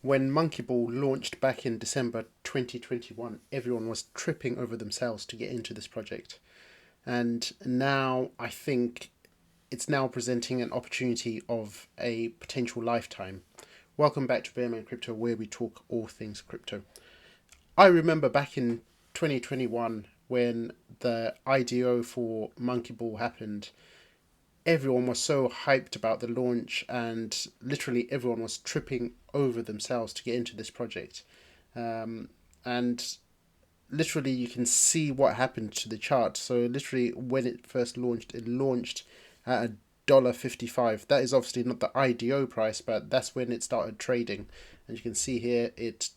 When Monkey Ball launched back in December 2021, everyone was tripping over themselves to get into this project. And now I think it's now presenting an opportunity of a potential lifetime. Welcome back to Bearman Crypto, where we talk all things crypto. I remember back in 2021 when the IDO for Monkey Ball happened. Everyone was so hyped about the launch, and literally everyone was tripping over themselves to get into this project. And literally, you can see what happened to the chart. So, literally, when it launched at $1.55. That is obviously not the IDO price, but that's when it started trading. And you can see here it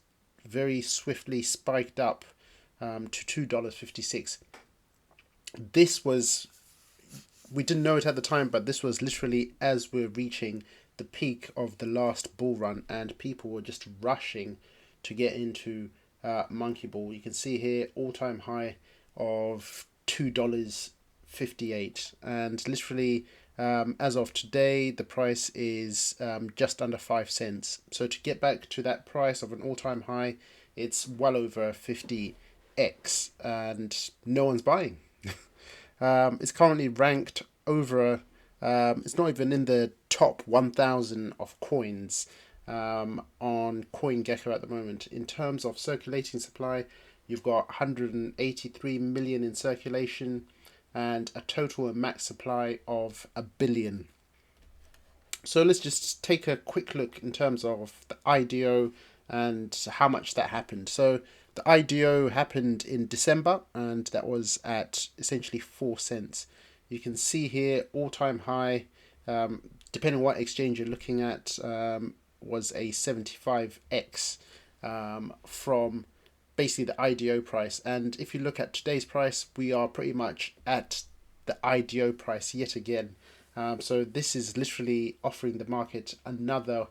very swiftly spiked up to $2.56. This was, we didn't know it at the time, but this was literally as we're reaching the peak of the last bull run, and people were just rushing to get into Monkey Ball. You can see here all-time high of $2.58, and literally as of today the price is just under 5 cents. So to get back to that price of an all-time high, it's well over 50x, and no one's buying. It's currently ranked over, it's not even in the top 1,000 of coins on CoinGecko at the moment. In terms of circulating supply, you've got 183 million in circulation and a total max supply of a billion. So let's just take a quick look in terms of the IDO and how much that happened. So the IDO happened in December, and that was at essentially 4 cents. You can see here all-time high, depending on what exchange you're looking at, was a 75x from basically the IDO price. And if you look at today's price, we are pretty much at the IDO price yet again. So this is literally offering the market another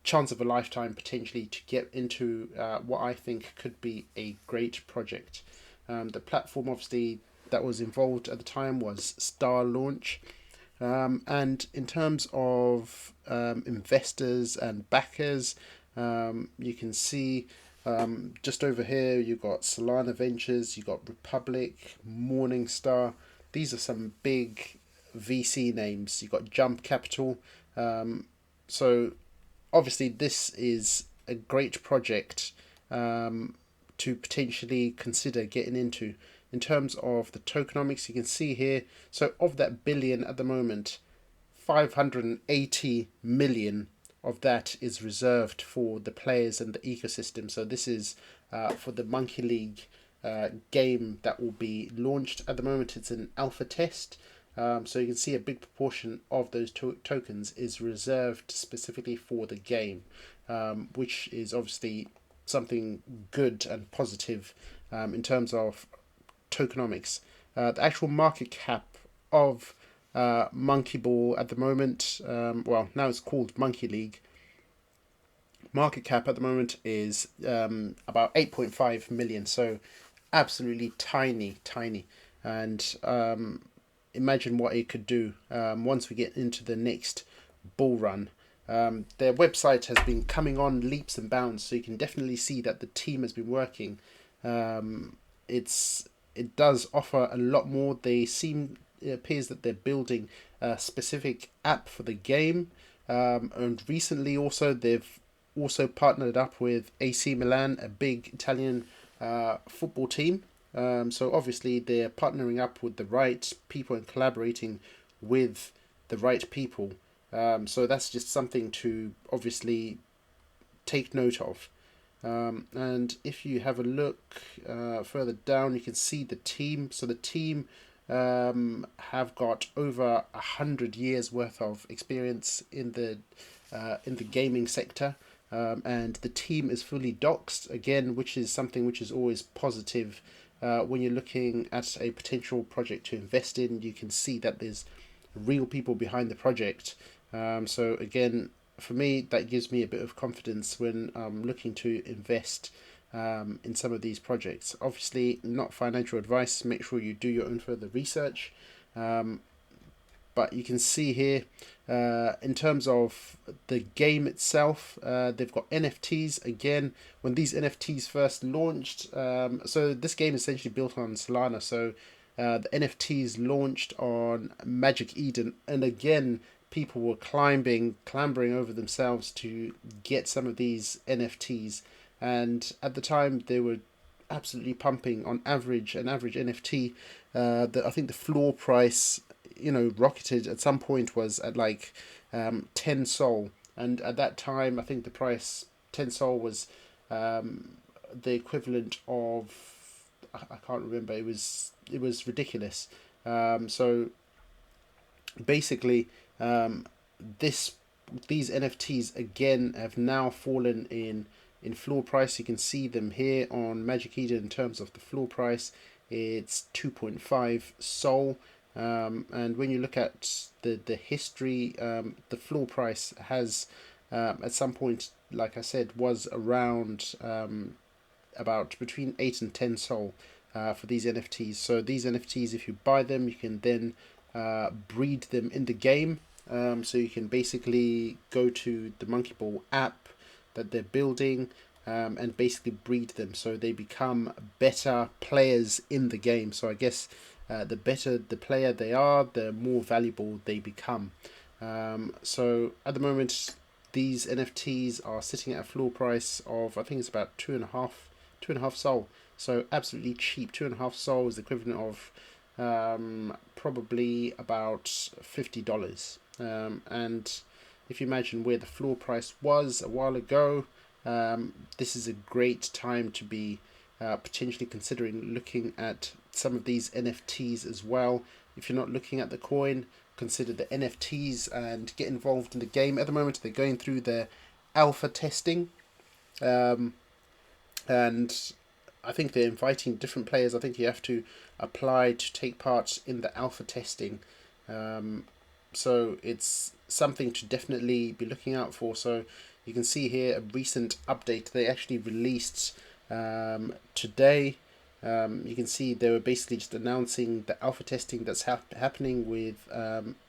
chance of a lifetime potentially to get into what I think could be a great project. The platform obviously that was involved at the time was Star Launch. And in terms of investors and backers, you can see just over here you've got Solana Ventures, you've got Republic, Morningstar. These are some big VC names. You've got Jump Capital. So obviously this is a great project to potentially consider getting into. In terms of the tokenomics, you can see here, so of that billion at the moment, 580 million of that is reserved for the players and the ecosystem. So this is for the Monkey League game that will be launched. At the moment it's an alpha test. So you can see a big proportion of those tokens is reserved specifically for the game, which is obviously something good and positive in terms of tokenomics. The actual market cap of Monkey Ball at the moment, well, now it's called Monkey League. Market cap at the moment is about 8.5 million, so absolutely tiny. And imagine what it could do once we get into the next bull run. Their website has been coming on leaps and bounds, so you can definitely see that the team has been working. It does offer a lot more. It appears that they're building a specific app for the game, and recently also they've also partnered up with AC Milan, a big Italian football team. So obviously they're partnering up with the right people and collaborating with the right people. So that's just something to obviously take note of. And if you have a look further down, you can see the team. So the team have got over 100 years worth of experience in the gaming sector. And the team is fully doxed again, which is something which is always positive. When you're looking at a potential project to invest in, you can see that there's real people behind the project. So again, for me, that gives me a bit of confidence when I'm looking to invest in some of these projects. Obviously, not financial advice. Make sure you do your own further research. but you can see here in terms of the game itself, they've got NFTs again. When these NFTs first launched, so this game is essentially built on Solana, so the NFTs launched on Magic Eden, and again, people were clambering over themselves to get some of these NFTs, and at the time they were absolutely pumping. On average, an average NFT, I think the floor price, rocketed at some point, was at like 10 Sol, and at that time I think the price 10 Sol was the equivalent of, I can't remember, it was ridiculous. So basically, this these NFTs again have now fallen in floor price. You can see them here on Magic Eden. In terms of the floor price, it's 2.5 Sol. And when you look at the history, the floor price has at some point, like I said, was around about between 8 and 10 Sol for these NFTs. So these NFTs, if you buy them, you can then breed them in the game. So you can basically go to the Monkey Ball app that they're building and basically breed them, so they become better players in the game. So I guess the better the player they are, the more valuable they become. So at the moment, these NFTs are sitting at a floor price of, I think it's about two and a half Sol. So absolutely cheap. 2.5 Sol is the equivalent of probably about $50. And if you imagine where the floor price was a while ago, this is a great time to be potentially considering looking at some of these NFTs as well. If you're not looking at the coin, consider the NFTs and get involved in the game. At the moment, they're going through their alpha testing, and I think they're inviting different players. I think you have to apply to take part in the alpha testing. So it's something to definitely be looking out for. So you can see here a recent update they actually released today. You can see they were basically just announcing the alpha testing that's happening with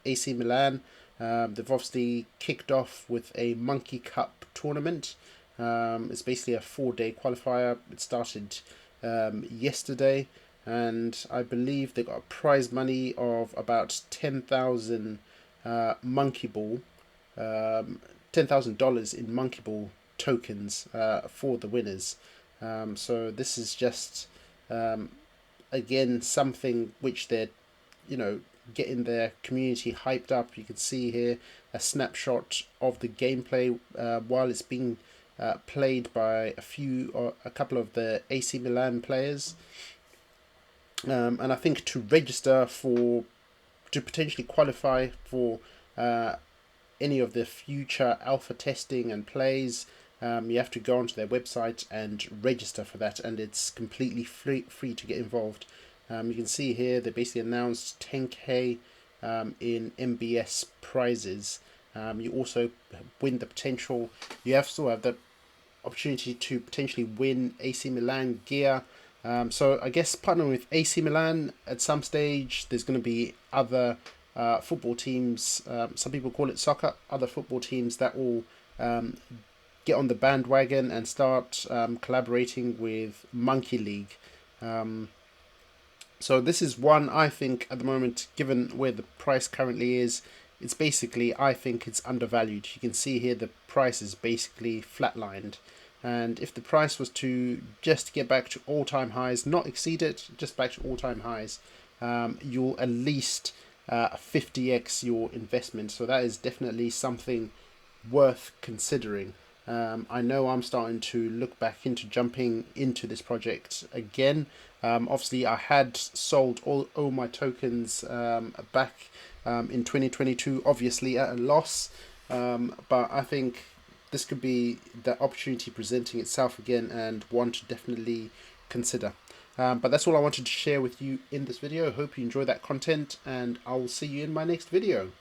AC Milan. They've obviously kicked off with a Monkey Cup tournament. It's basically a 4-day qualifier. It started yesterday, and I believe they got a prize money of about 10,000 Monkey Ball, $10,000 in Monkey Ball tokens for the winners. So this is just again something which they're getting their community hyped up. You can see here a snapshot of the gameplay while it's being played by a couple of the AC Milan players. And I think to register to potentially qualify for any of the future alpha testing and plays, you have to go onto their website and register for that, and it's completely free to get involved. You can see here they basically announced 10k in MBS prizes. You also win the potential. You still have the opportunity to potentially win AC Milan gear. So I guess partnering with AC Milan at some stage, there's going to be other football teams. Some people call it soccer. Other football teams that will get on the bandwagon and start collaborating with Monkey League. So this is one, I think, at the moment, given where the price currently is, it's basically, I think it's undervalued. You can see here the price is basically flatlined. And if the price was to just get back to all-time highs, not exceed it, just back to all-time highs, you'll at least 50x your investment. So that is definitely something worth considering. I know I'm starting to look back into jumping into this project again. Obviously, I had sold all my tokens back in 2022, obviously at a loss. But I think this could be the opportunity presenting itself again, and one to definitely consider. But that's all I wanted to share with you in this video. Hope you enjoy that content, and I'll see you in my next video.